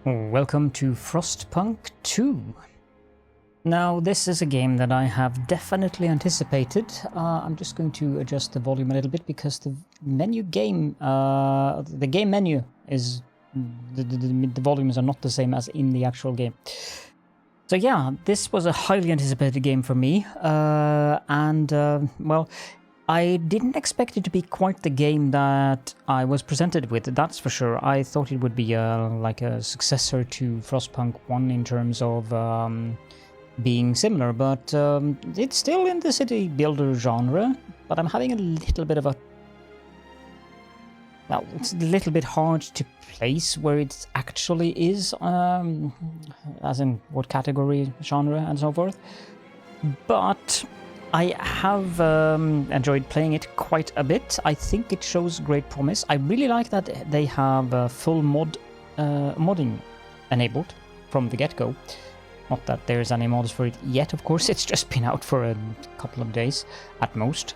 Welcome to Frostpunk 2. Now, this is a game that I have definitely anticipated. I'm just going to adjust the volume a little bit because the game menu is the volumes are not the same as in the actual game. So yeah, this was a highly anticipated game for me, well, I didn't expect it to be quite the game that I was presented with, that's for sure. I thought it would be like a successor to Frostpunk 1 in terms of being similar, but it's still in the city builder genre, but I'm having a little bit of a... Well, it's a little bit hard to place where it actually is, as in what category, genre, and so forth. But I have enjoyed playing it quite a bit. I think it shows great promise. I really like that they have full modding enabled from the get-go. Not that there's any mods for it yet, of course. It's just been out for a couple of days at most.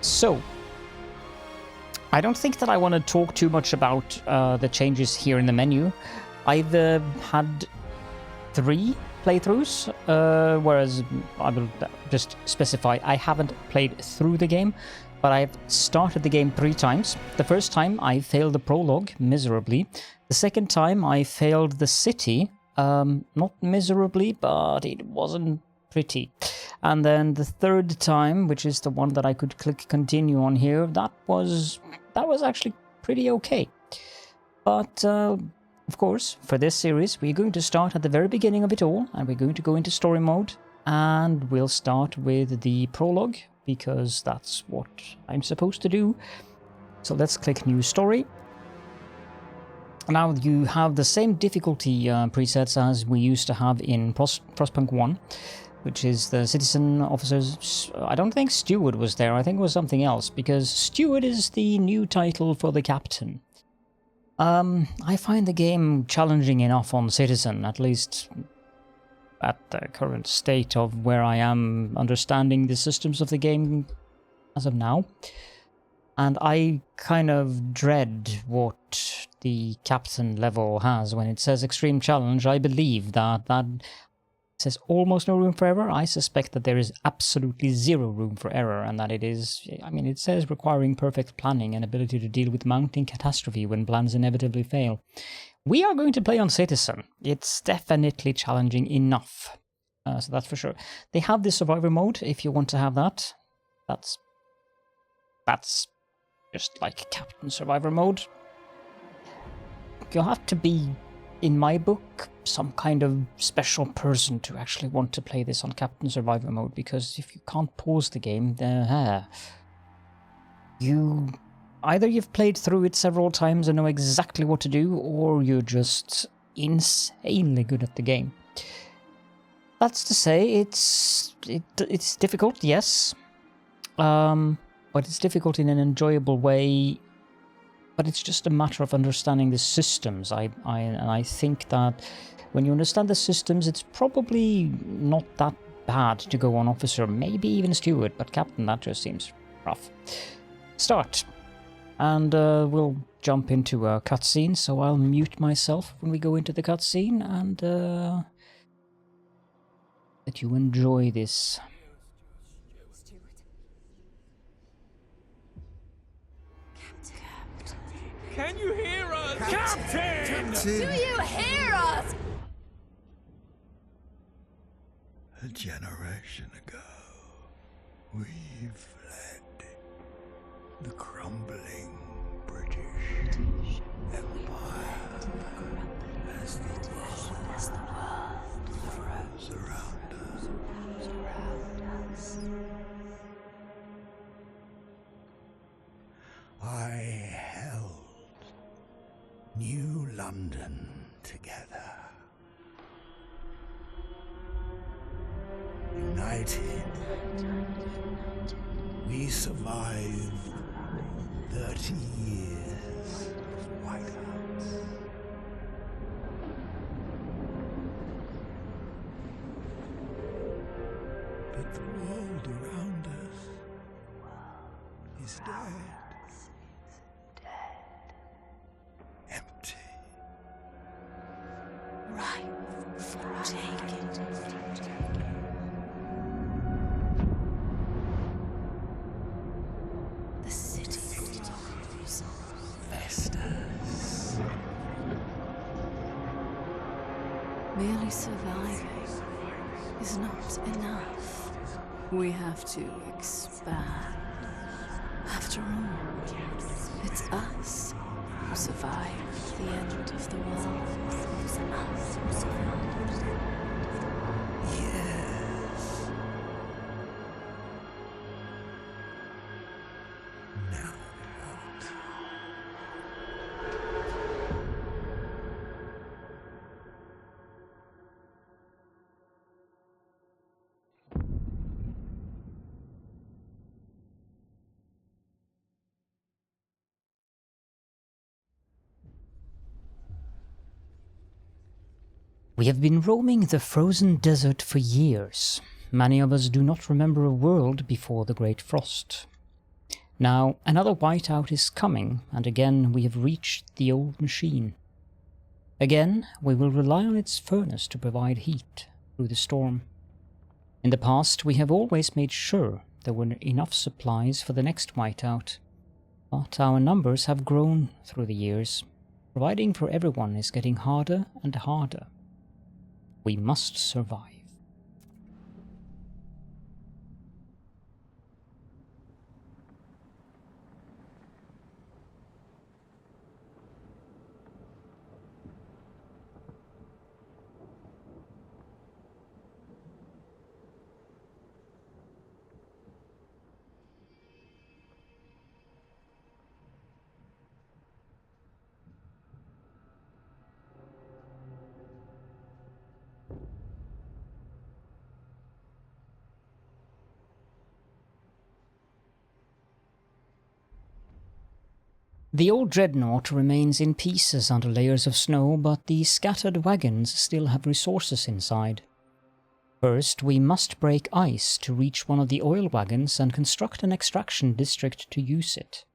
So I don't think that I want to talk too much about the changes here in the menu. I've had 3 playthroughs, whereas I will just specify I haven't played through the game, but I've started the game 3 times. The first time I failed the prologue miserably. The second time I failed the city, not miserably, but it wasn't pretty. And then the third time, which is the one that I could click continue on here, that was actually pretty okay. But of course, for this series, we're going to start at the very beginning of it all, and we're going to go into story mode, and we'll start with the prologue, because that's what I'm supposed to do. So let's click New Story. Now you have the same difficulty presets as we used to have in Frostpunk 1, which is the citizen officers. I don't think steward was there, I think it was something else, because steward is the new title for the captain. I find the game challenging enough on citizen, at least at the current state of where I am understanding the systems of the game as of now. And I kind of dread what the captain level has. When it says extreme challenge, I believe that says almost no room for error. I suspect that there is absolutely 0 room for error, and that it is, I mean, it says requiring perfect planning and ability to deal with mounting catastrophe when plans inevitably fail. We are going to play on citizen. It's definitely challenging enough. So that's for sure. They have the survivor mode if you want to have that. That's just like captain survivor mode. You'll have to be, in my book, some kind of special person to actually want to play this on Captain Survivor mode, because if you can't pause the game, then you've played through it several times and know exactly what to do, or you're just insanely good at the game. That's to say, it's difficult, yes, but it's difficult in an enjoyable way. But it's just a matter of understanding the systems. I think that when you understand the systems, it's probably not that bad to go on officer, maybe even steward, but captain, that just seems rough. Start. And we'll jump into a cutscene, so I'll mute myself when we go into the cutscene, and let you enjoy this. Can you hear us? Captain! Do you hear us? A generation ago, we fled the crumbling British Empire as the world froze around us. I held New London together. United, we survived 30 years of whiteouts. But the world around us is dead. Empty. Take it. The city grows. Festers. Merely surviving is not enough. We have to expand. After all, it's us who survived the end of the world. Yes. Now what? We have been roaming the frozen desert for years. Many of us do not remember a world before the Great Frost. Now, another whiteout is coming, and again we have reached the old machine. Again, we will rely on its furnace to provide heat through the storm. In the past, we have always made sure there were enough supplies for the next whiteout, but our numbers have grown through the years. Providing for everyone is getting harder and harder. We must survive. The old dreadnought remains in pieces under layers of snow, but the scattered wagons still have resources inside. First, we must break ice to reach one of the oil wagons and construct an extraction district to use it.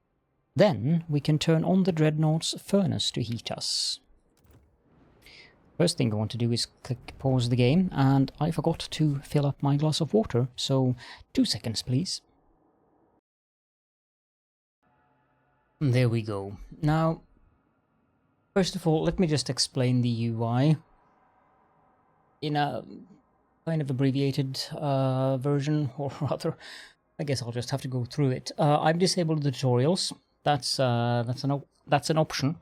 Then, we can turn on the dreadnought's furnace to heat us. First thing I want to do is click pause the game, and I forgot to fill up my glass of water, so 2 seconds please. There we go. Now, first of all, let me just explain the UI in a kind of abbreviated version, or rather, I guess I'll just have to go through it. I've disabled the tutorials. That's an option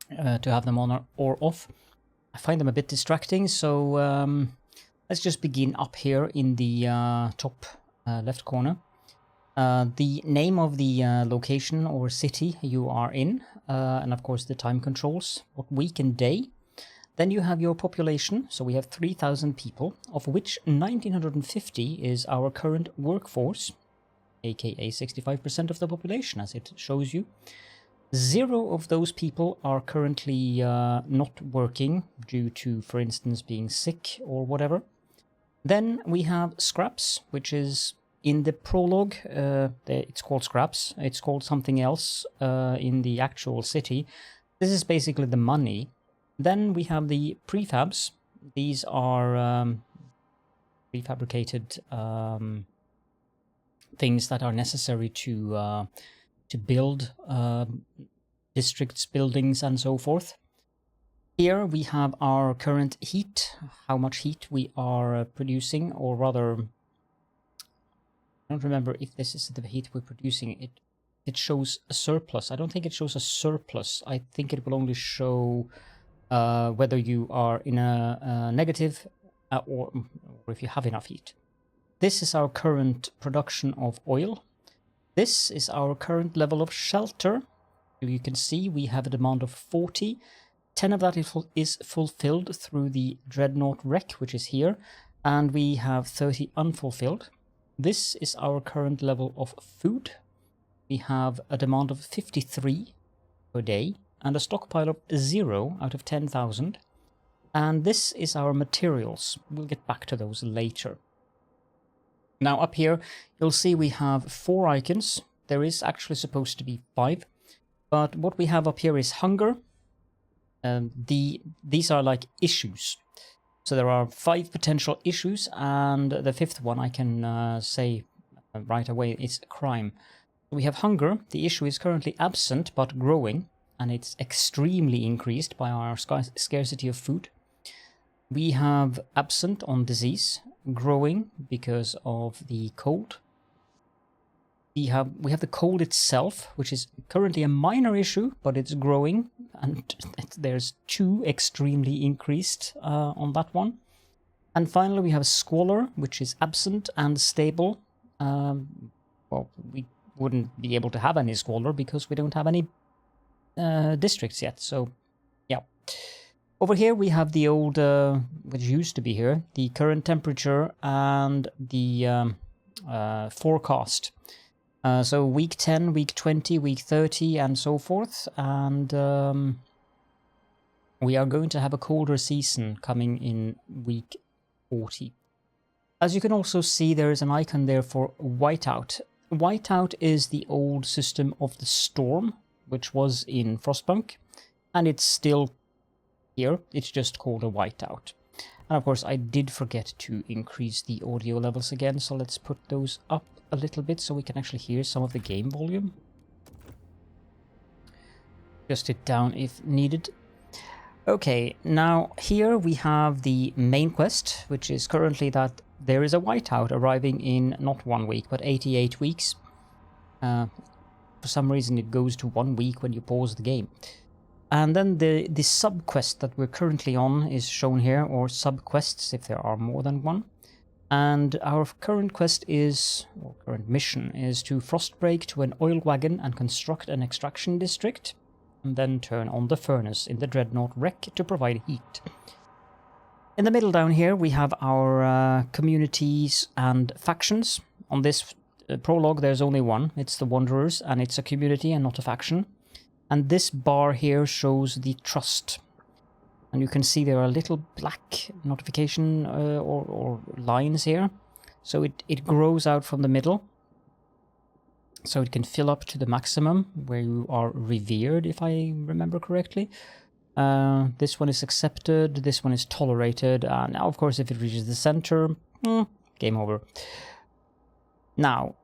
to have them on or off. I find them a bit distracting, so let's just begin up here in the top left corner. The name of the location or city you are in, and of course the time controls, what week and day. Then you have your population, so we have 3,000 people, of which 1,950 is our current workforce, aka 65% of the population, as it shows you. 0 of those people are currently not working due to, for instance, being sick or whatever. Then we have scraps, which is in the prologue, it's called scraps. It's called something else in the actual city. This is basically the money. Then we have the prefabs. These are prefabricated things that are necessary to build districts, buildings, and so forth. Here we have our current heat, how much heat we are producing, or rather, I don't remember if this is the heat we're producing. It shows a surplus. I don't think it shows a surplus. I think it will only show whether you are in a negative or if you have enough heat. This is our current production of oil. This is our current level of shelter. You can see we have a demand of 40. 10 of that is fulfilled through the Dreadnought wreck, which is here, and we have 30 unfulfilled. This is our current level of food. We have a demand of 53 per day and a stockpile of 0 out of 10,000. And this is our materials. We'll get back to those later. Now up here, you'll see we have 4 icons. There is actually supposed to be 5. But what we have up here is hunger. These are like issues. So there are 5 potential issues, and the 5th one I can say right away, it's crime. We have hunger. The issue is currently absent but growing, and it's extremely increased by our scarcity of food. We have absent on disease, growing because of the cold. We have the cold itself, which is currently a minor issue, but it's growing, and there's 2 extremely increased on that one. And finally, we have squalor, which is absent and stable. Well, we wouldn't be able to have any squalor because we don't have any districts yet. So, yeah. Over here we have the old, which used to be here, the current temperature and the forecast. So week 10, week 20, week 30, and so forth. And we are going to have a colder season coming in week 40. As you can also see, there is an icon there for whiteout. Whiteout is the old system of the storm, which was in Frostpunk, and it's still here. It's just called a whiteout. And of course, I did forget to increase the audio levels again, so let's put those up a little bit so we can actually hear some of the game volume. Adjust it down if needed. Okay, now here we have the main quest, which is currently that there is a whiteout arriving in not 1 week, but 88 weeks. For some reason it goes to 1 week when you pause the game. And then the sub-quest that we're currently on is shown here, or sub-quests if there are more than one. And our current quest is, or current mission, is to frostbreak to an oil wagon and construct an extraction district, and then turn on the furnace in the Dreadnought wreck to provide heat. In the middle down here we have our communities and factions. On this prologue there's only one, it's the Wanderers, and it's a community and not a faction. And this bar here shows the trust. And you can see there are little black notification or lines here. So it grows out from the middle. So it can fill up to the maximum where you are revered, if I remember correctly. This one is accepted, this one is tolerated, and now of course if it reaches the center, game over. Now,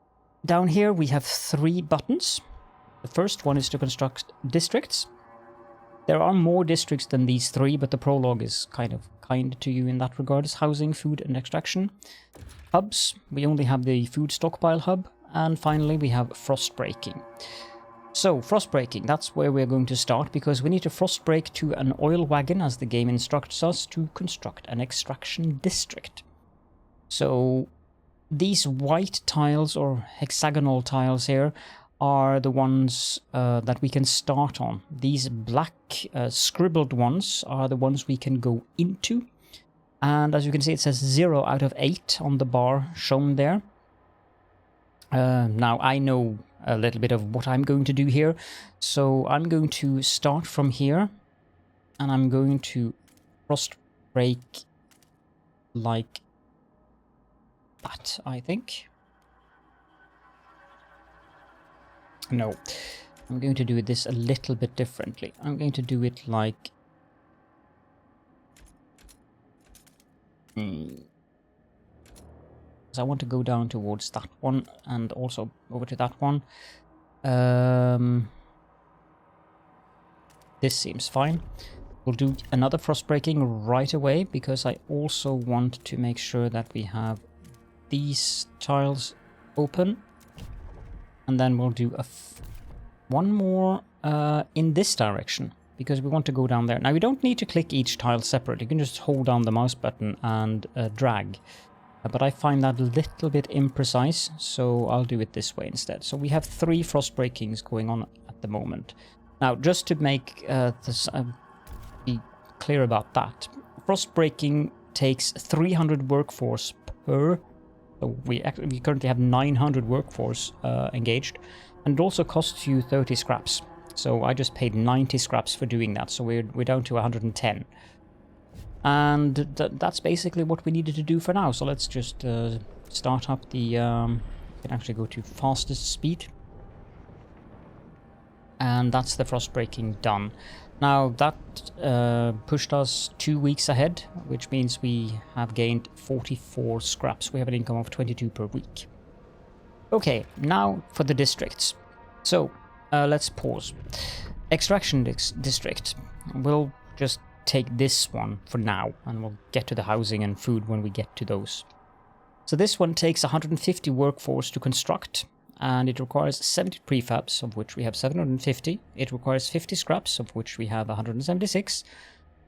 down here we have 3 buttons. The first one is to construct districts. There are more districts than these 3, but the prologue is kind to you in that regard. It's housing, food, and extraction. Hubs, we only have the food stockpile hub. And finally we have frostbreaking. So, frostbreaking, that's where we're going to start, because we need to frostbreak to an oil wagon, as the game instructs us, to construct an extraction district. So, these white tiles, or hexagonal tiles here, are the ones that we can start on. These black scribbled ones are the ones we can go into. And as you can see, it says 0 out of 8 on the bar shown there. Now, I know a little bit of what I'm going to do here, so I'm going to start from here, and I'm going to frostbreak like that, I think. No, I'm going to do this a little bit differently. I'm going to do it like... I want to go down towards that one and also over to that one. This seems fine. We'll do another frostbreaking right away, because I also want to make sure that we have these tiles open. And then we'll do one more in this direction, because we want to go down there. Now, you don't need to click each tile separate. You can just hold down the mouse button and drag. But I find that a little bit imprecise, so I'll do it this way instead. So we have 3 frostbreakings going on at the moment. Now, just to make this be clear about that, frostbreaking takes 300 workforce per. So we currently have 900 workforce engaged, and it also costs you 30 scraps. So I just paid 90 scraps for doing that, so we're down to 110. And that's basically what we needed to do for now. So let's just start up the... you can actually go to fastest speed. And that's the frostbreaking done. Now that pushed us 2 weeks ahead, which means we have gained 44 scraps. We have an income of 22 per week. Okay, now for the districts. So let's pause. Extraction district. We'll just take this one for now, and we'll get to the housing and food when we get to those. So this one takes 150 workforce to construct, and it requires 70 prefabs, of which we have 750. It requires 50 scraps, of which we have 176.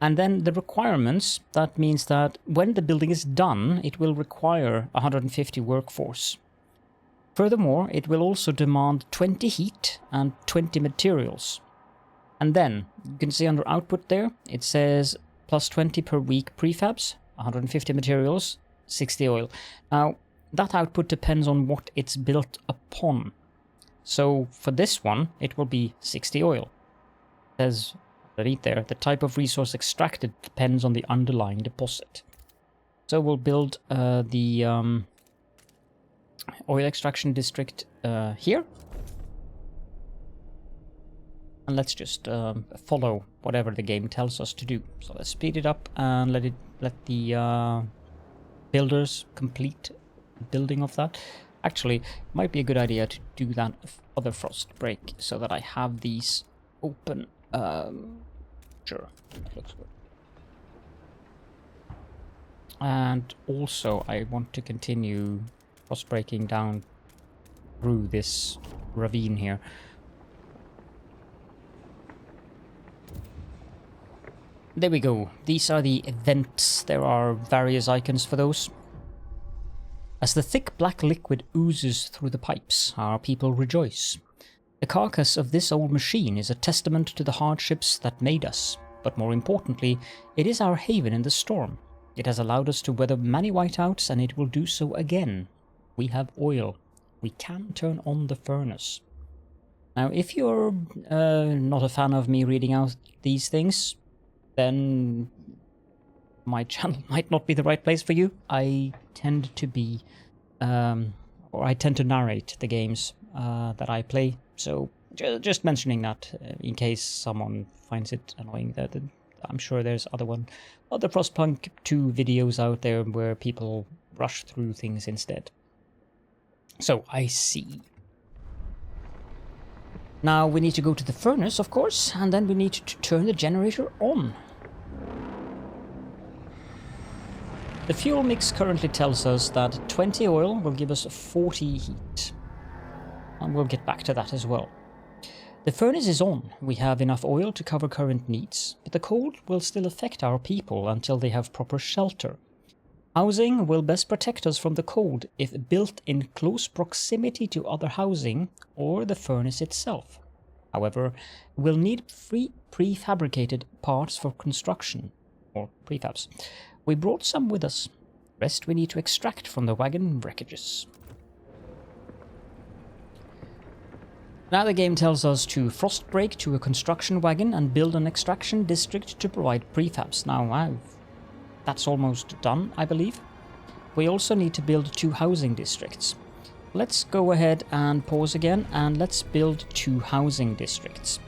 And then the requirements, that means that when the building is done, it will require 150 workforce. Furthermore, it will also demand 20 heat and 20 materials. And then, you can see under output there, it says plus 20 per week prefabs, 150 materials, 60 oil. Now, that output depends on what it's built upon. So, for this one, it will be 60 oil. It says underneath there, the type of resource extracted depends on the underlying deposit. So, we'll build the oil extraction district here. And let's just follow whatever the game tells us to do. So let's speed it up and let the builders complete building of that. Actually, it might be a good idea to do that other frost break so that I have these open. Sure, that looks good. And also, I want to continue frost breaking down through this ravine here. There we go. These are the events. There are various icons for those. As the thick black liquid oozes through the pipes, our people rejoice. The carcass of this old machine is a testament to the hardships that made us, but more importantly, it is our haven in the storm. It has allowed us to weather many whiteouts, and it will do so again. We have oil. We can turn on the furnace. Now, if you're not a fan of me reading out these things, then my channel might not be the right place for you. I tend to be, or I tend to narrate the games that I play. So just mentioning that in case someone finds it annoying. That I'm sure there's other Frostpunk 2 videos out there where people rush through things instead. So I see. Now we need to go to the furnace, of course, and then we need to turn the generator on. The fuel mix currently tells us that 20 oil will give us 40 heat. And we'll get back to that as well. The furnace is on. We have enough oil to cover current needs, but the cold will still affect our people until they have proper shelter. Housing will best protect us from the cold if built in close proximity to other housing or the furnace itself. However, we'll need prefabricated parts for construction, or prefabs. We brought some with us. The rest we need to extract from the wagon wreckages. Now the game tells us to frost break to a construction wagon and build an extraction district to provide prefabs. Now that's almost done, I believe. We also need to build 2 housing districts. Let's go ahead and pause again, and let's build 2 housing districts.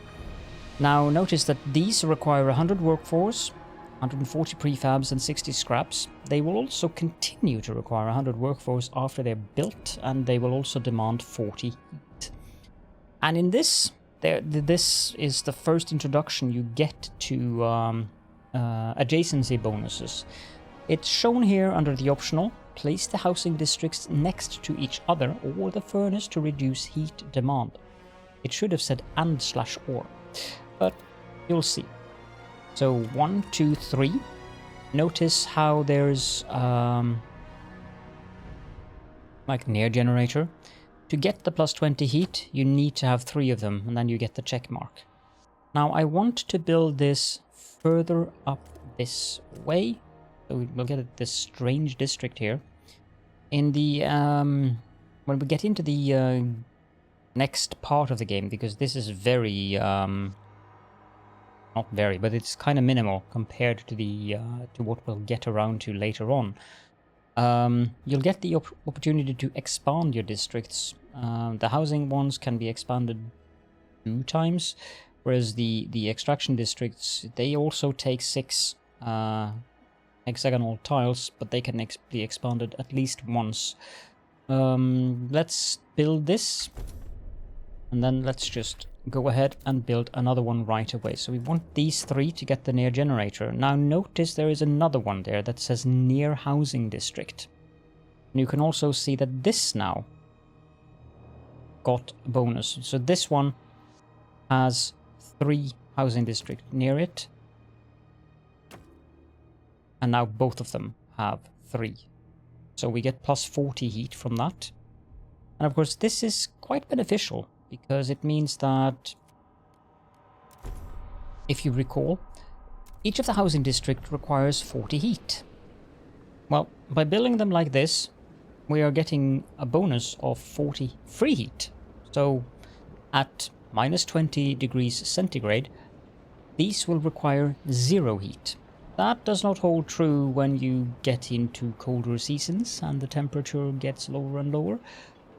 Now notice that these require 100 workforce, 140 prefabs and 60 scraps. They will also continue to require 100 workforce after they're built, and they will also demand 40 heat. And in this, this is the first introduction you get to adjacency bonuses. It's shown here under the optional. Place the housing districts next to each other or the furnace to reduce heat demand. It should have said and/or, but you'll see. So 1, 2, 3. Notice how there's like near generator. To get the plus 20 heat, you need to have 3 of them, and then you get the check mark. Now I want to build this further up this way. So we'll get this strange district here. In the when we get into the next part of the game, because this is very not very, but it's kind of minimal compared to the to what we'll get around to later on. You'll get the opportunity to expand your districts. The housing ones can be expanded 2 times, Whereas the extraction districts, they also take 6 hexagonal tiles, but they can be expanded at least once. Let's build this, and then let's just go ahead and build another one right away. So we want these 3 to get the near generator. Now notice there is another one there that says near housing district. And you can also see that this now got a bonus. So this one has 3 housing districts near it. And now both of them have 3. So we get plus 40 heat from that. And of course this is quite beneficial, because it means that, if you recall, each of the housing districts requires 40 heat. Well, by building them like this, we are getting a bonus of 40 free heat. So at minus 20 degrees centigrade, these will require 0 heat. That does not hold true when you get into colder seasons and the temperature gets lower and lower.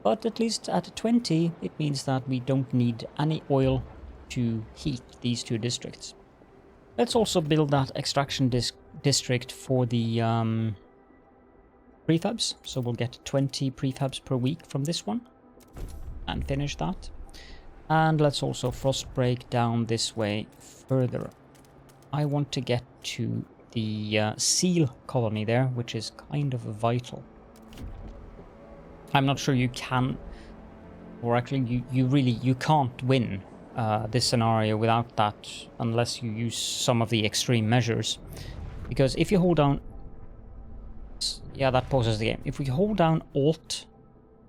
But at least at 20, it means that we don't need any oil to heat these 2 districts. Let's also build that extraction district for the prefabs. So we'll get 20 prefabs per week from this one and finish that. And let's also frost break down this way further. I want to get to the seal colony there, which is kind of vital. I'm not sure you can, or actually you can't win this scenario without that, unless you use some of the extreme measures. Because if you hold down, yeah, that pauses the game. If we hold down Alt,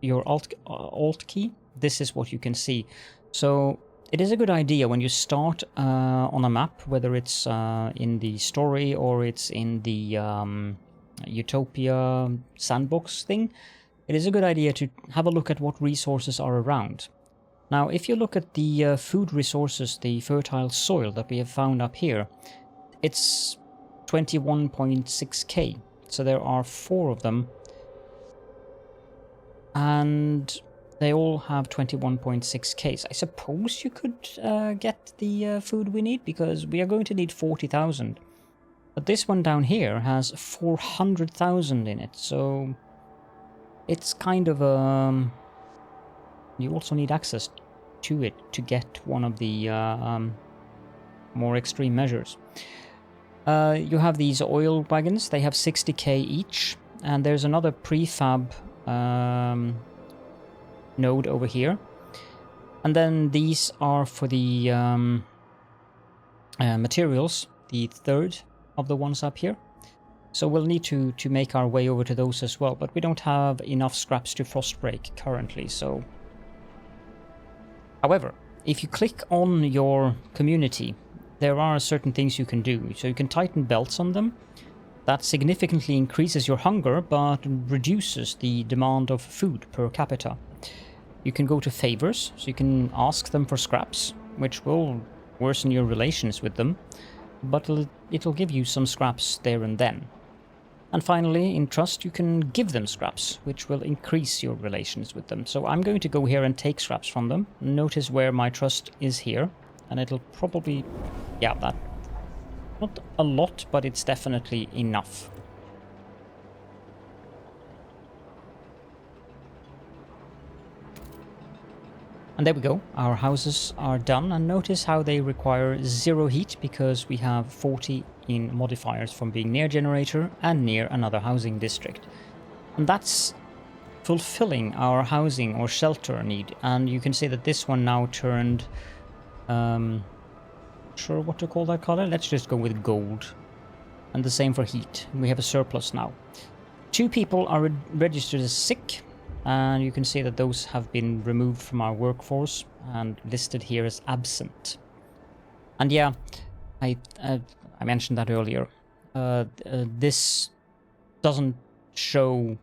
your Alt key, this is what you can see. So it is a good idea when you start on a map, whether it's in the story or it's in the Utopia sandbox thing. It is a good idea to have a look at what resources are around. Now, if you look at the food resources, the fertile soil that we have found up here, it's 21.6k. So there are 4 of them. And they all have 21.6k. I suppose you could get the food we need, because we are going to need 40,000. But this one down here has 400,000 in it, so it's kind of you also need access to it to get one of the more extreme measures. You have these oil wagons. They have 60k each, and there's another prefab node over here. And then these are for the materials, the third of the ones up here. So we'll need to make our way over to those as well, but we don't have enough scraps to frost break currently, so... However, if you click on your community, there are certain things you can do. So you can tighten belts on them. That significantly increases your hunger, but reduces the demand of food per capita. You can go to favors, so you can ask them for scraps, which will worsen your relations with them, but it'll give you some scraps there and then. And finally, in trust, you can give them scraps, which will increase your relations with them. So I'm going to go here and take scraps from them. Notice where my trust is here, and it'll probably, yeah, that, not a lot, but it's definitely enough. And there we go, our houses are done, and notice how they require 0 heat because we have 40 in modifiers from being near generator and near another housing district. And that's fulfilling our housing or shelter need, and you can see that this one now turned, sure what to call that color, let's just go with gold. And the same for heat, we have a surplus now. 2 people are registered as sick, and you can see that those have been removed from our workforce and listed here as absent. And yeah, I mentioned that earlier. This doesn't show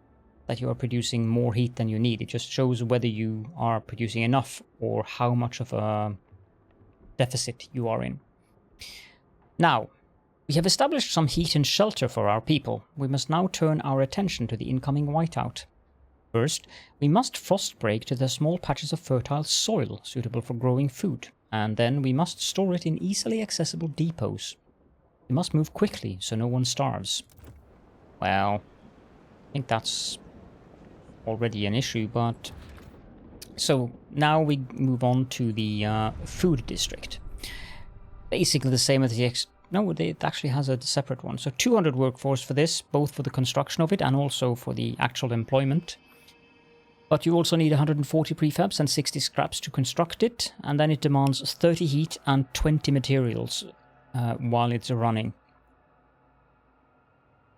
that you are producing more heat than you need. It just shows whether you are producing enough or how much of a deficit you are in. Now, we have established some heat and shelter for our people. We must now turn our attention to the incoming whiteout. First, we must frost break to the small patches of fertile soil suitable for growing food. And then we must store it in easily accessible depots. We must move quickly so no one starves. Well, I think that's already an issue, but... So, now we move on to the food district. Basically the same as the... No, it actually has a separate one. So 200 workforce for this, both for the construction of it and also for the actual employment. But you also need 140 prefabs and 60 scraps to construct it, and then it demands 30 heat and 20 materials while it's running.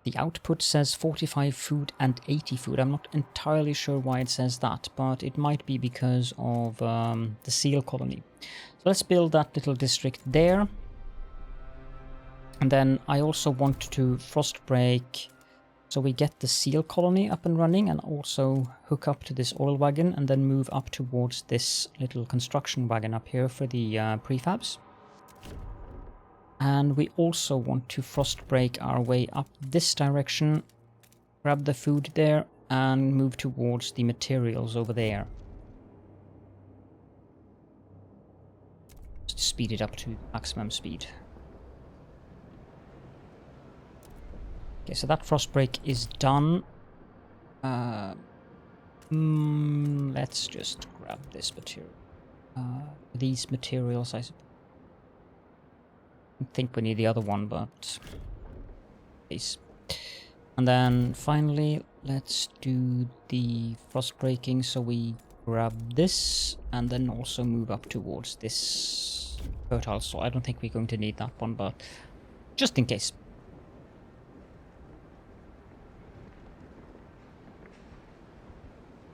The output says 45 food and 80 food. I'm not entirely sure why it says that, but it might be because of the seal colony. So let's build that little district there. And then I also want to frost break, so we get the seal colony up and running, and also hook up to this oil wagon and then move up towards this little construction wagon up here for the prefabs. And we also want to frost break our way up this direction, grab the food there, and move towards the materials over there. Just speed it up to maximum speed. Okay, so that frost break is done. Let's just grab this material. These materials, I think we need the other one, but... Please. And then finally, let's do the frost breaking, so we grab this, and then also move up towards this fertile soil. I don't think we're going to need that one, but just in case.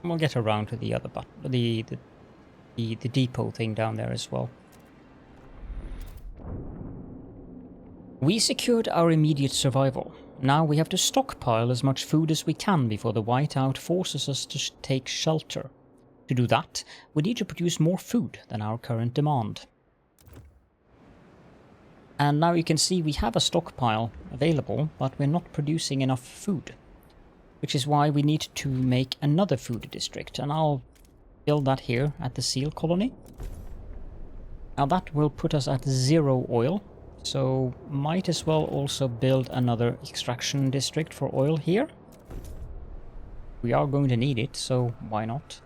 We'll get around to the other button, the depot thing down there as well. We secured our immediate survival. Now we have to stockpile as much food as we can before the whiteout forces us to take shelter. To do that, we need to produce more food than our current demand. And now you can see we have a stockpile available, but we're not producing enough food. Which is why we need to make another food district, and I'll build that here at the seal colony. Now that will put us at 0 oil, so might as well also build another extraction district for oil here. We are going to need it, so why not?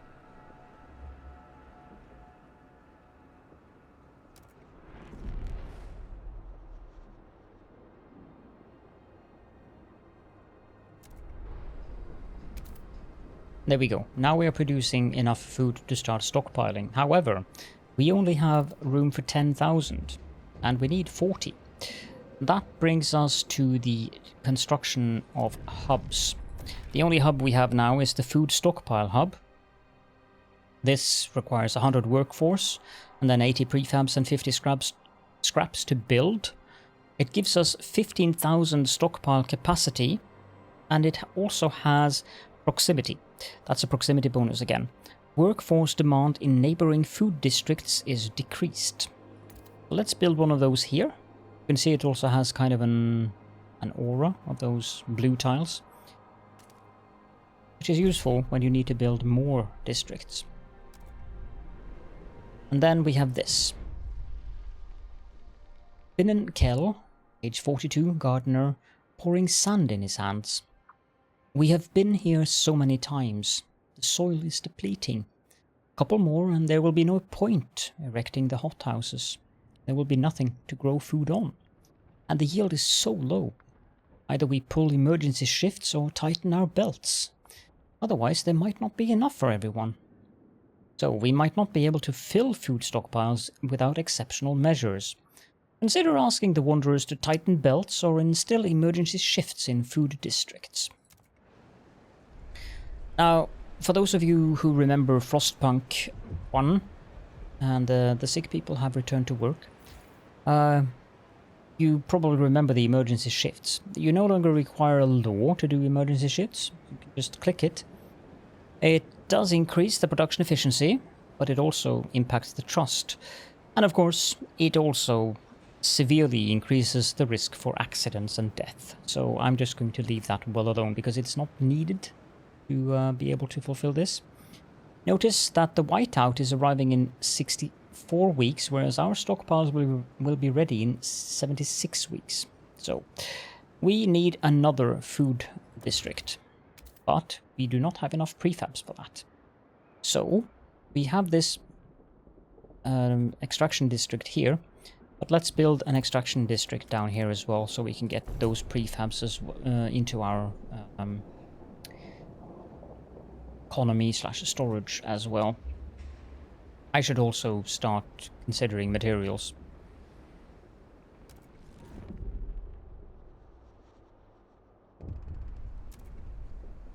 There we go. Now we are producing enough food to start stockpiling. However, we only have room for 10,000 and we need 40. That brings us to the construction of hubs. The only hub we have now is the food stockpile hub. This requires 100 workforce and then 80 prefabs and 50 scraps to build. It gives us 15,000 stockpile capacity, and it also has proximity. That's a proximity bonus again. Workforce demand in neighboring food districts is decreased. Let's build one of those here. You can see it also has kind of an aura of those blue tiles, which is useful when you need to build more districts. And then we have this. Finnen Kell, age 42, gardener, pouring sand in his hands. We have been here so many times. The soil is depleting. A couple more and there will be no point erecting the hothouses. There will be nothing to grow food on. And the yield is so low. Either we pull emergency shifts or tighten our belts. Otherwise there might not be enough for everyone. So we might not be able to fill food stockpiles without exceptional measures. Consider asking the wanderers to tighten belts or instill emergency shifts in food districts. Now, for those of you who remember Frostpunk 1, and the sick people have returned to work, you probably remember the emergency shifts. You no longer require a law to do emergency shifts, you can just click it. It does increase the production efficiency, but it also impacts the trust. And of course, it also severely increases the risk for accidents and death. So I'm just going to leave that well alone, because it's not needed to be able to fulfill this. Notice that the whiteout is arriving in 4 weeks, whereas our stockpiles will be ready in 76 weeks. So we need another food district, but we do not have enough prefabs for that. So we have this extraction district here, but let's build an extraction district down here as well, so we can get those prefabs as into our economy/storage as well. I should also start considering materials.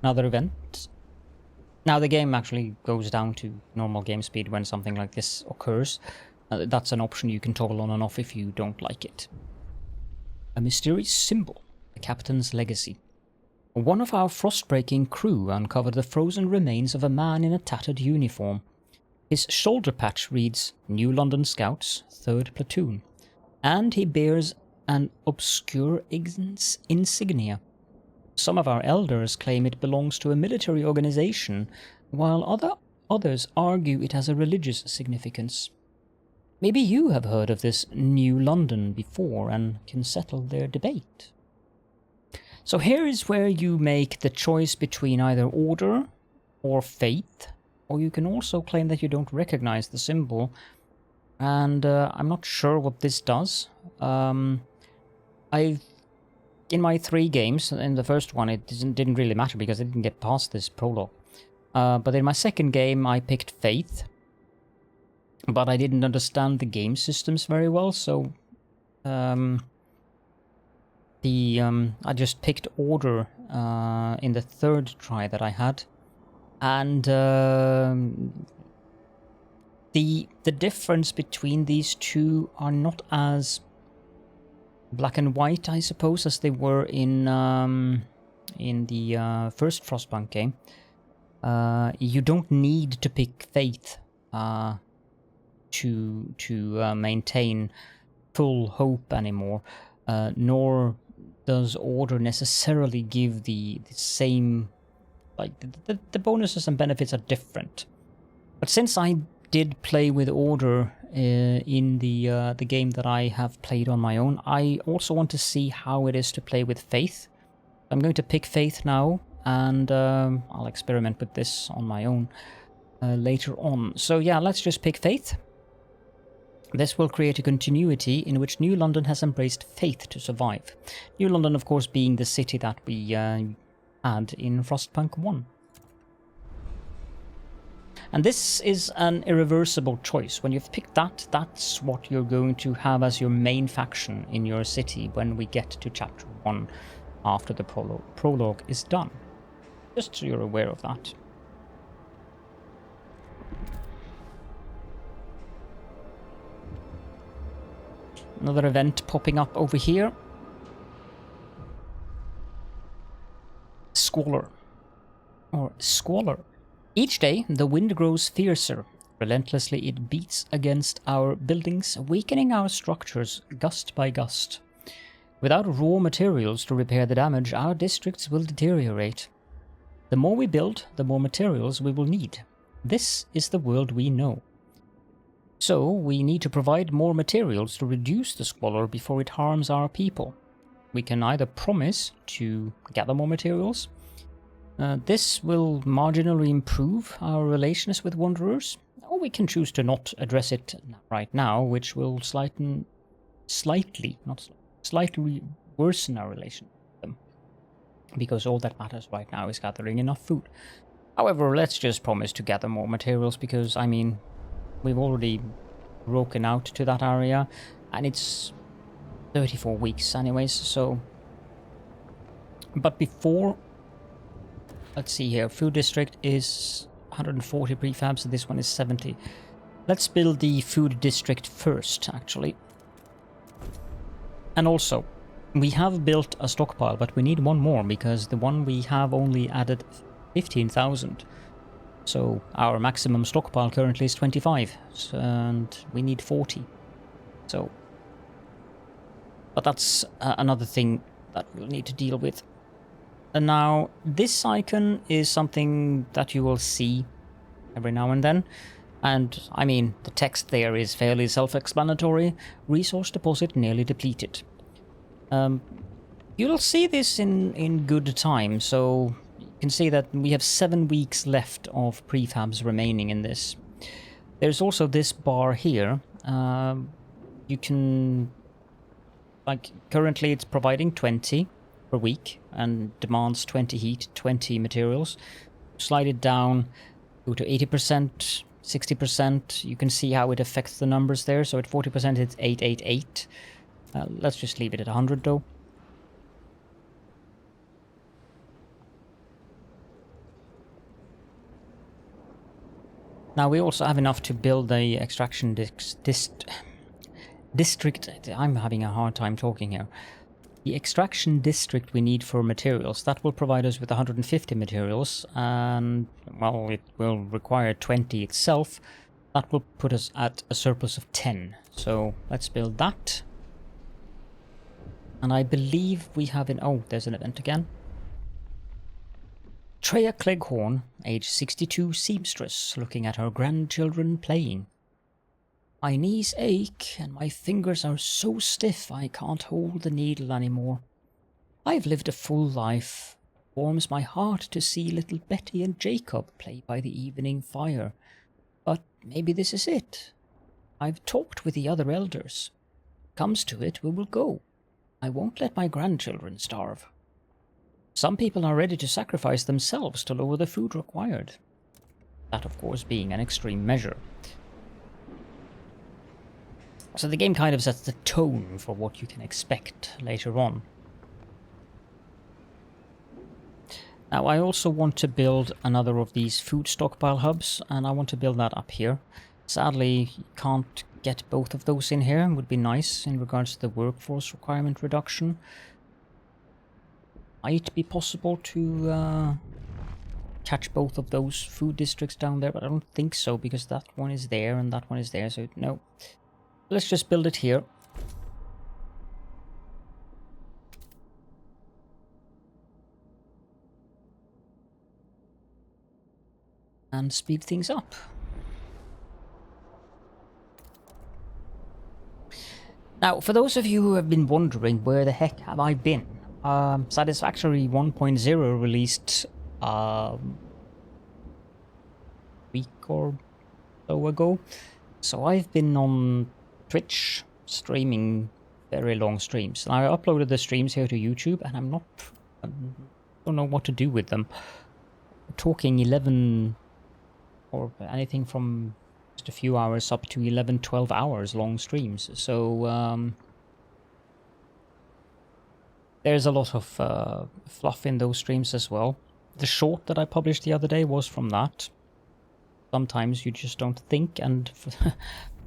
Another event. Now the game actually goes down to normal game speed when something like this occurs. That's an option you can toggle on and off if you don't like it. A mysterious symbol, the captain's legacy. One of our frost-breaking crew uncovered the frozen remains of a man in a tattered uniform. His shoulder patch reads New London Scouts, 3rd Platoon, and he bears an obscure insignia. Some of our elders claim it belongs to a military organization, while others argue it has a religious significance. Maybe you have heard of this New London before and can settle their debate. So here is where you make the choice between either order or faith, or you can also claim that you don't recognize the symbol, and I'm not sure what this does. In my 3 games, in the first one it didn't really matter because I didn't get past this prologue. But in my second game I picked faith, but I didn't understand the game systems very well, so I just picked order in the 3rd try that I had, and the difference between these two are not as black and white, I suppose, as they were in the first Frostpunk game. You don't need to pick faith to maintain full hope anymore, nor does order necessarily give the same, like the bonuses and benefits are different. But since I did play with order in the game that I have played on my own, I also want to see how it is to play with faith. I'm going to pick faith now, and I'll experiment with this on my own later on. So yeah, let's just pick faith. This will create a continuity in which New London has embraced faith to survive. New London, of course, being the city that we had in Frostpunk 1. And this is an irreversible choice. When you've picked that, that's what you're going to have as your main faction in your city when we get to Chapter 1 after the prologue is done. Just so you're aware of that. Another event popping up over here. Squalor. Or Squalor. Each day, the wind grows fiercer. Relentlessly, it beats against our buildings, weakening our structures gust by gust. Without raw materials to repair the damage, our districts will deteriorate. The more we build, the more materials we will need. This is the world we know. So, we need to provide more materials to reduce the squalor before it harms our people. We can either promise to gather more materials. This will marginally improve our relations with wanderers, or we can choose to not address it right now, which will slightly worsen our relation with them. Because all that matters right now is gathering enough food. However, let's just promise to gather more materials, because, I mean, we've already broken out to that area, and it's 34 weeks anyways, so... But before... Let's see here, food district is 140 prefabs, so this one is 70. Let's build the food district first, actually. And also, we have built a stockpile, but we need one more, because the one we have only added 15,000. So our maximum stockpile currently is 25, and we need 40. So, but that's another thing that we'll need to deal with. And now, this icon is something that you will see every now and then. And, I mean, the text there is fairly self-explanatory. Resource deposit nearly depleted. You'll see this in good time, so you can see that we have 7 weeks left of prefabs remaining in this. There's also this bar here. You can... Like, currently it's providing 20 per week and demands 20 heat, 20 materials. Slide it down, go to 80%, 60%. You can see how it affects the numbers there. So at 40% it's 888. Let's just leave it at 100 though. Now we also have enough to build a extraction district. I'm having a hard time talking here. The extraction district we need for materials, that will provide us with 150 materials, and, well, it will require 20 itself. That will put us at a surplus of 10. So let's build that. And I believe we have an... Oh, there's an event again. Treya Cleghorn, age 62 seamstress, looking at her grandchildren playing. My knees ache, and my fingers are so stiff I can't hold the needle anymore. I've lived a full life. Warms my heart to see little Betty and Jacob play by the evening fire. But maybe this is it. I've talked with the other elders. Comes to it, we will go. I won't let my grandchildren starve. Some people are ready to sacrifice themselves to lower the food required. That, of course, being an extreme measure. So the game kind of sets the tone for what you can expect later on. Now I also want to build another of these food stockpile hubs, and I want to build that up here. Sadly, you can't get both of those in here. It would be nice in regards to the workforce requirement reduction. Might be possible to catch both of those food districts down there, but I don't think so, because that one is there and that one is there, so no. Let's just build it here. And speed things up. Now, for those of you who have been wondering where the heck have I been, Satisfactory 1.0 released week or so ago. So I've been on Twitch streaming very long streams. And I uploaded the streams here to YouTube, and I don't know what to do with them. Talking 11 or anything from just a few hours up to 11, 12 hours long streams. So there's a lot of fluff in those streams as well. The short that I published the other day was from that. Sometimes you just don't think, and for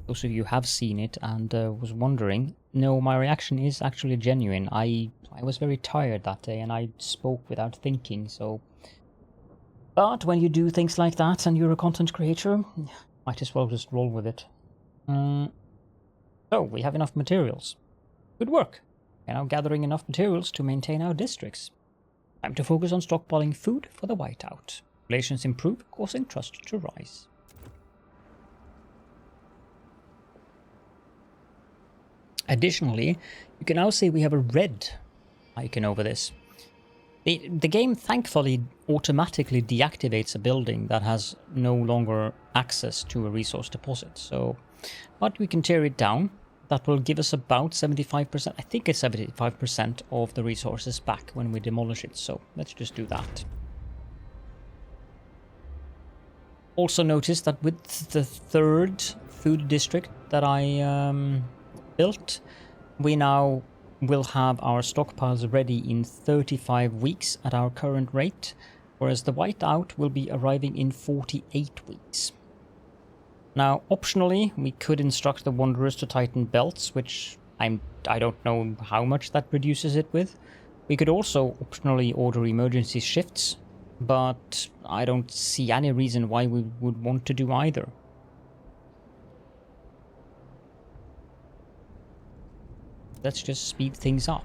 those of you who have seen it and was wondering, no, my reaction is actually genuine. I was very tired that day and I spoke without thinking, so... But when you do things like that and you're a content creator, might as well just roll with it. So, we have enough materials. Good work. We're now gathering enough materials to maintain our districts. Time to focus on stockpiling food for the whiteout. Relations improve, causing trust to rise. Additionally, you can now see we have a red icon over this. The game thankfully automatically deactivates a building that has no longer access to a resource deposit. So, but we can tear it down. That will give us about 75%, I think it's 75% of the resources back when we demolish it. So let's just do that. Also notice that with the third food district that I built, we now will have our stockpiles ready in 35 weeks at our current rate, whereas the whiteout will be arriving in 48 weeks. Now, optionally, we could instruct the Wanderers to tighten belts, which I don't know how much that reduces it with. We could also optionally order emergency shifts, but I don't see any reason why we would want to do either. Let's just speed things up.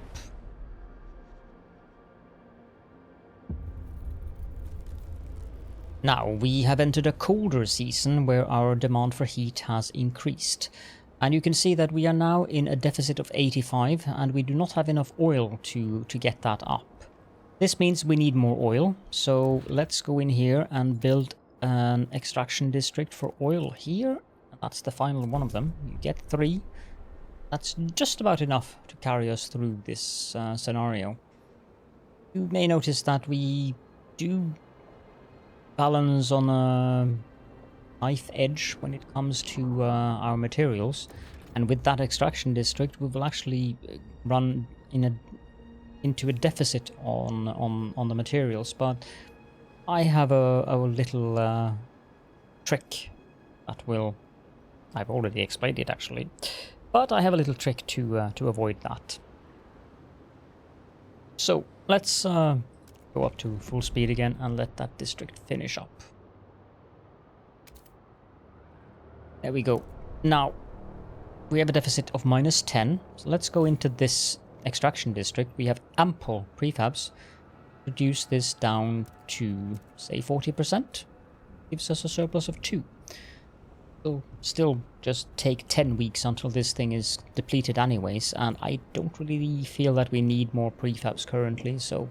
Now, we have entered a colder season where our demand for heat has increased. And you can see that we are now in a deficit of 85 and we do not have enough oil to get that up. This means we need more oil, so let's go in here and build an extraction district for oil here. That's the final one of them. You get 3. That's just about enough to carry us through this scenario. You may notice that we do balance on a knife edge when it comes to our materials, and with that extraction district we will actually run into a deficit on the materials. But I have a little trick that will... I've already explained it actually, but I have a little trick to avoid that. So let's go up to full speed again and let that district finish up. There we go. Now we have a deficit of -10, so let's go into this extraction district. We have ample prefabs. Reduce this down to say 40%. Gives us a surplus of 2. It'll still just take 10 weeks until this thing is depleted anyways, and I don't really feel that we need more prefabs currently, so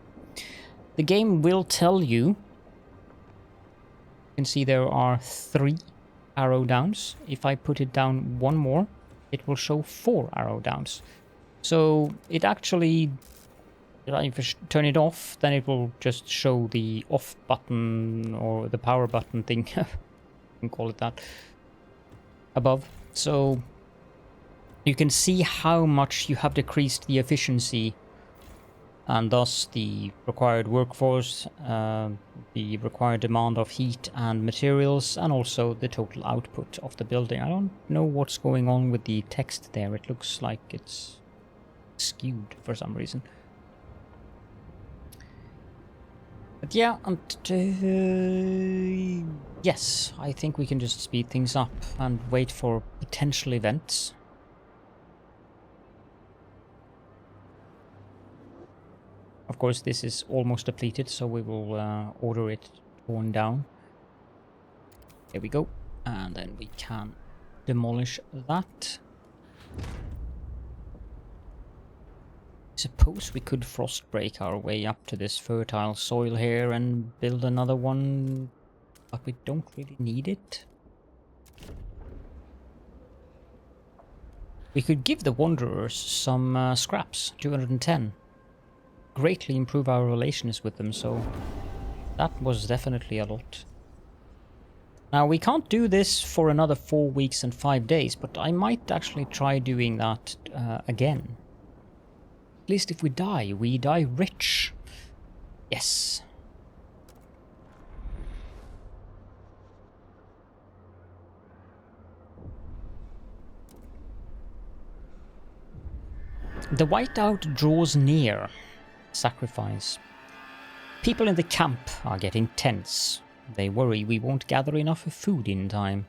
the game will tell you. You can see there are 3 arrow downs. If I put it down 1 more, it will show 4 arrow downs. So it actually, if I turn it off, then it will just show the off button or the power button thing, you can call it that, above. So you can see how much you have decreased the efficiency and thus the required workforce, the required demand of heat and materials, and also the total output of the building. I don't know what's going on with the text there. It looks like it's skewed for some reason. But yeah, yes, I think we can just speed things up and wait for potential events. Of course, this is almost depleted, so we will order it torn down. There we go. And then we can demolish that. I suppose we could frost break our way up to this fertile soil here and build another one, but we don't really need it. We could give the Wanderers some scraps, 210. Greatly improve our relations with them, so that was definitely a lot. Now we can't do this for another 4 weeks and 5 days, but I might actually try doing that again. At least if we die rich. Yes. The whiteout draws near. Sacrifice. People in the camp are getting tense. They worry we won't gather enough food in time.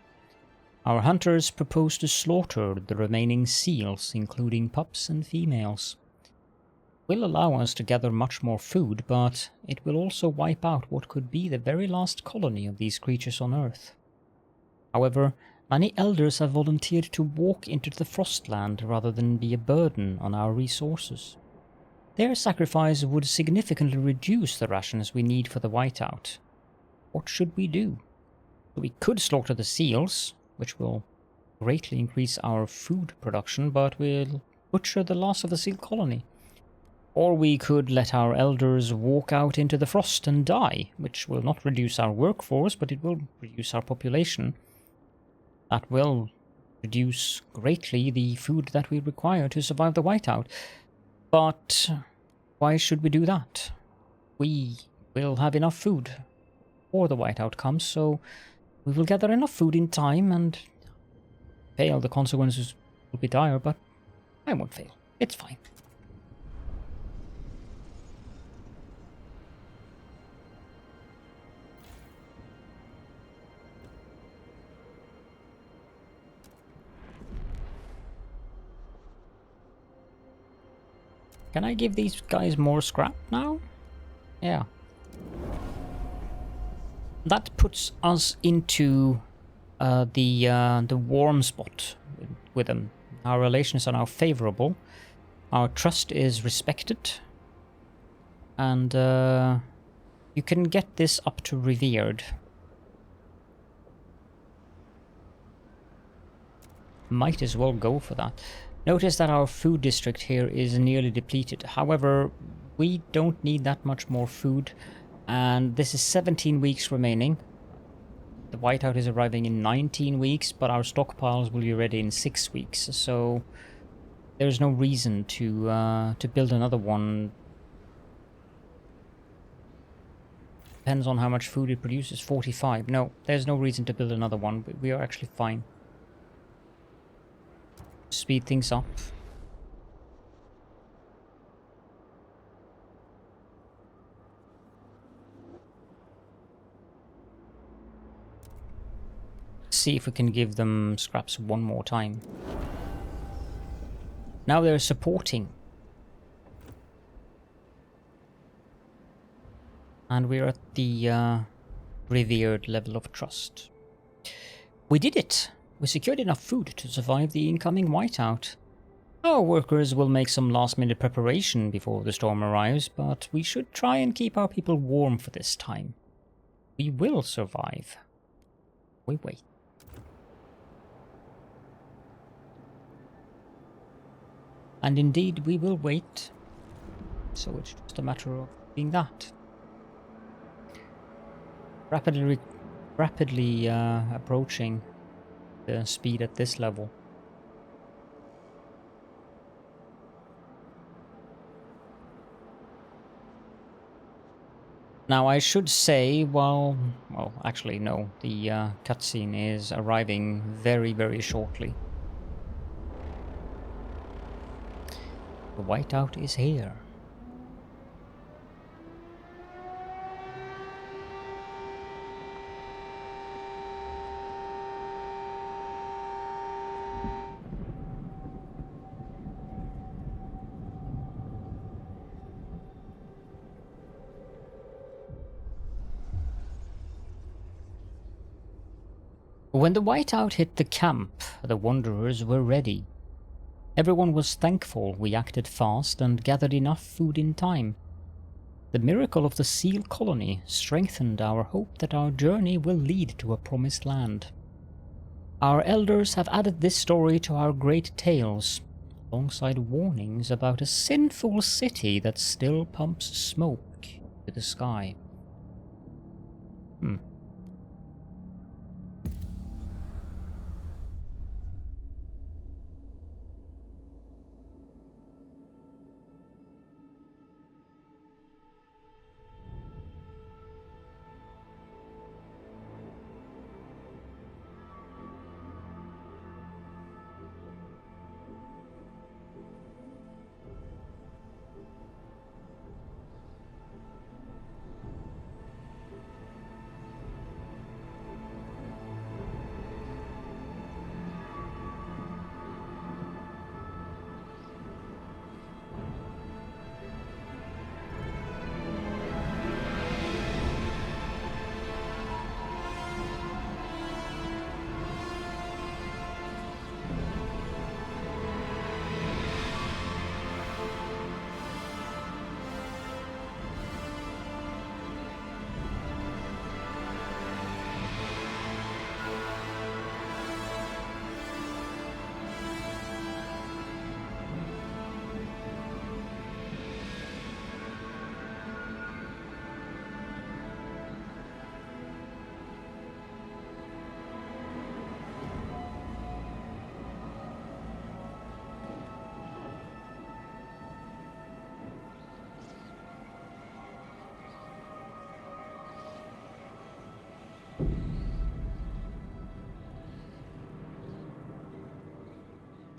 Our hunters propose to slaughter the remaining seals, including pups and females. It will allow us to gather much more food, but it will also wipe out what could be the very last colony of these creatures on Earth. However, many elders have volunteered to walk into the Frostland rather than be a burden on our resources. Their sacrifice would significantly reduce the rations we need for the whiteout. What should we do? We could slaughter the seals, which will greatly increase our food production, but will butcher the loss of the seal colony. Or we could let our elders walk out into the frost and die, which will not reduce our workforce, but it will reduce our population. That will reduce greatly the food that we require to survive the whiteout. But why should we do that? We will have enough food before the whiteout comes, so we will gather enough food in time and fail. The consequences will be dire, but I won't fail. It's fine. Can I give these guys more scrap now? Yeah. that puts us into the warm spot with them. Our relations are now favorable. Our trust is respected. And you can get this up to revered. Might as well go for that. Notice that our food district here is nearly depleted. However, we don't need that much more food. And this is 17 weeks remaining. The whiteout is arriving in 19 weeks, but our stockpiles will be ready in 6 weeks. So there's no reason to build another one. Depends on how much food it produces. 45. No, there's no reason to build another one. We are actually fine. Speed things up. See if we can give them scraps one more time. Now they're supporting. And we're at the revered level of trust. We did it! We secured enough food to survive the incoming whiteout. Our workers will make some last-minute preparation before the storm arrives, but we should try and keep our people warm for this time. We will survive. We wait. And indeed, we will wait. So it's just a matter of doing that. Rapidly approaching the speed at this level. Now I should say, well, actually no, the cutscene is arriving very, very shortly. The whiteout is here. When the whiteout hit the camp, the wanderers were ready. Everyone was thankful we acted fast and gathered enough food in time. The miracle of the seal colony strengthened our hope that our journey will lead to a promised land. Our elders have added this story to our great tales, alongside warnings about a sinful city that still pumps smoke to the sky.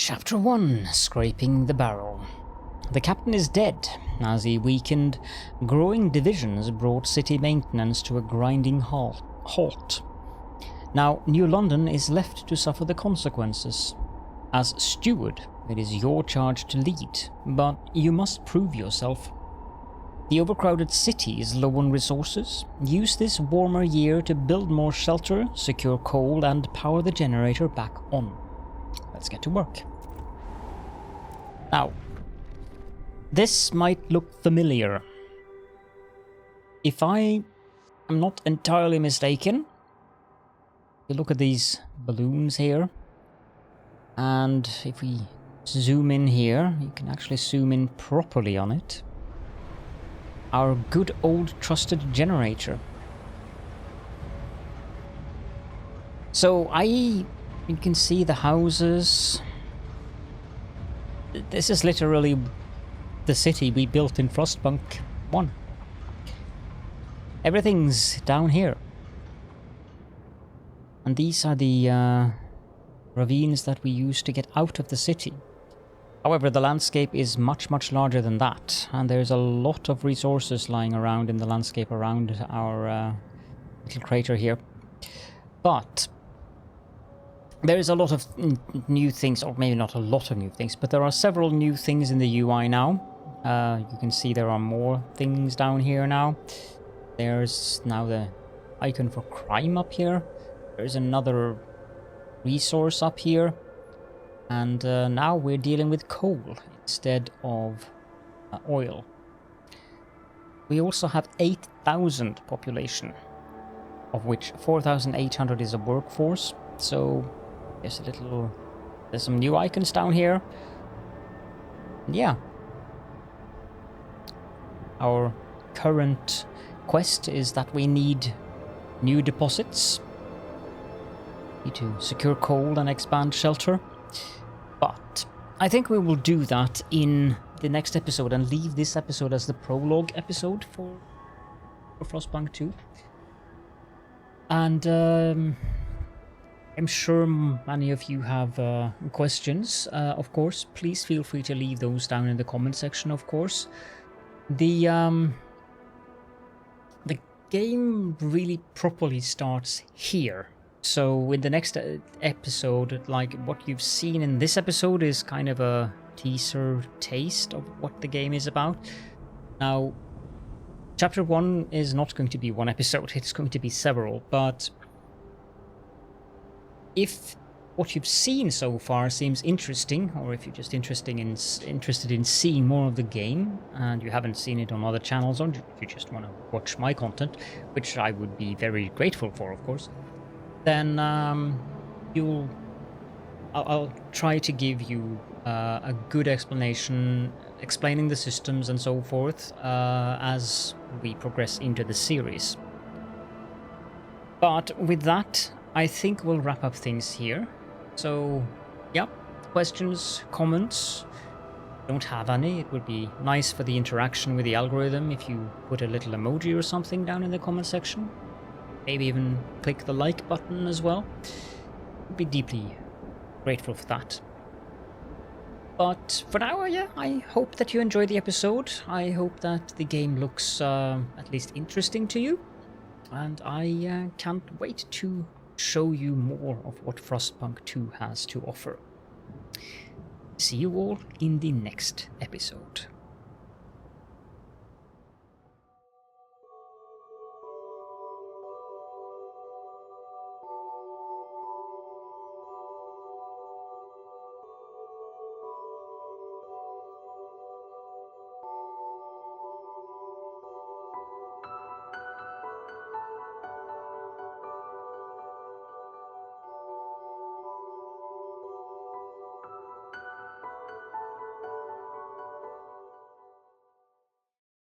Chapter 1, Scraping the Barrel. The captain is dead. As he weakened, growing divisions brought city maintenance to a grinding halt. Now, New London is left to suffer the consequences. As steward, it is your charge to lead, but you must prove yourself. The overcrowded city is low on resources. Use this warmer year to build more shelter, secure coal, and power the generator back on. Let's get to work. Now, this might look familiar. If I am not entirely mistaken, you look at these balloons here, and if we zoom in here, you can actually zoom in properly on it. Our good old trusted generator. So you can see the houses. This is literally the city we built in Frostpunk 1. Everything's down here. And these are the ravines that we use to get out of the city. However, the landscape is much, much larger than that, and there's a lot of resources lying around in the landscape around our little crater here. But there is a lot of new things, or maybe not a lot of new things, but there are several new things in the UI now. You can see there are more things down here now. There's now the icon for crime up here. There's another resource up here. And now we're dealing with coal instead of oil. We also have 8,000 population, of which 4,800 is a workforce. So there's some new icons down here. And yeah. Our current quest is that we need new deposits. Need to secure coal and expand shelter. But I think we will do that in the next episode and leave this episode as the prologue episode for Frostpunk 2. And I'm sure many of you have questions, of course. Please feel free to leave those down in the comment section, of course. The game really properly starts here. So in the next episode, like what you've seen in this episode is kind of a teaser taste of what the game is about. Now, Chapter 1 is not going to be one episode, it's going to be several, but if what you've seen so far seems interesting, or if you're just interested in seeing more of the game, and you haven't seen it on other channels, or you just want to watch my content, which I would be very grateful for, of course, then I'll try to give you a good explanation, explaining the systems and so forth, as we progress into the series. But with that, I think we'll wrap up things here. So, yeah, questions, comments, don't have any. It would be nice for the interaction with the algorithm if you put a little emoji or something down in the comment section. Maybe even click the like button as well. I'd be deeply grateful for that. But for now, yeah, I hope that you enjoyed the episode. I hope that the game looks at least interesting to you. And I can't wait to show you more of what Frostpunk 2 has to offer. See you all in the next episode.